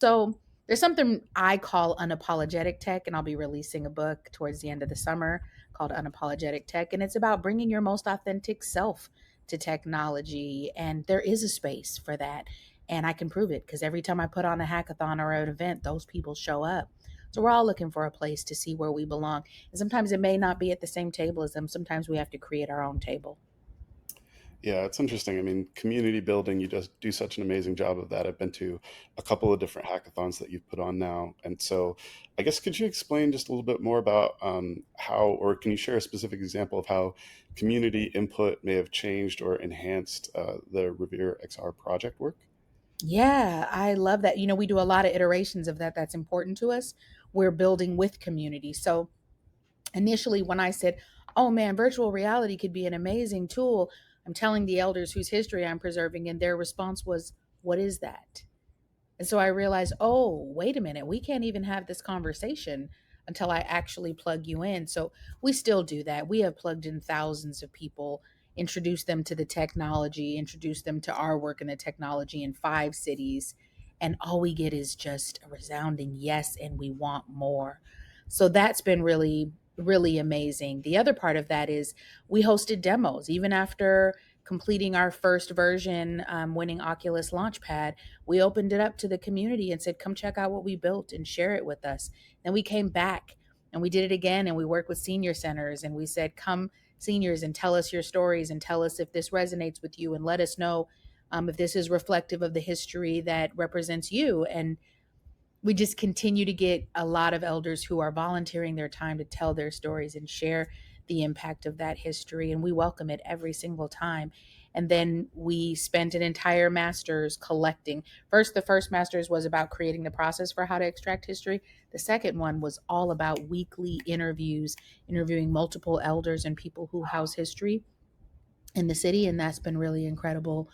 So there's something I call unapologetic tech, and I'll be releasing a book towards the end of the summer called Unapologetic Tech. And it's about bringing your most authentic self to technology. And there is a space for that. And I can prove it because every time I put on a hackathon or an event, those people show up. So we're all looking for a place to see where we belong. And sometimes it may not be at the same table as them. Sometimes we have to create our own table. Yeah, it's interesting. I mean, community building, you just do such an amazing job of that. I've been to a couple of different hackathons that you've put on now. And so I guess could you explain just a little bit more about how, or can you share a specific example of how community input may have changed or enhanced the Revere XR project work? Yeah, I love that. We do a lot of iterations of that. That's important to us. We're building with community. So initially, when I said, oh man, virtual reality could be an amazing tool, I'm telling the elders whose history I'm preserving, and their response was, what is that? And so I realized, oh, wait a minute, we can't even have this conversation until I actually plug you in. So we still do that. We have plugged in thousands of people, introduced them to the technology, introduced them to our work in the technology in 5 cities. And all we get is just a resounding yes, and we want more. So that's been really, really amazing. The other part of that is we hosted demos, even after completing our first version, winning Oculus Launchpad. We opened it up to the community and said, come check out what we built and share it with us. Then we came back and we did it again, and we worked with senior centers and we said, come, seniors, and tell us your stories and tell us if this resonates with you, and let us know if this is reflective of the history that represents you. And we just continue to get a lot of elders who are volunteering their time to tell their stories and share the impact of that history. And we welcome it every single time. And then we spent an entire master's collecting. First, the first master's was about creating the process for how to extract history. The second one was all about weekly interviews, interviewing multiple elders and people who house history in the city. And that's been really incredible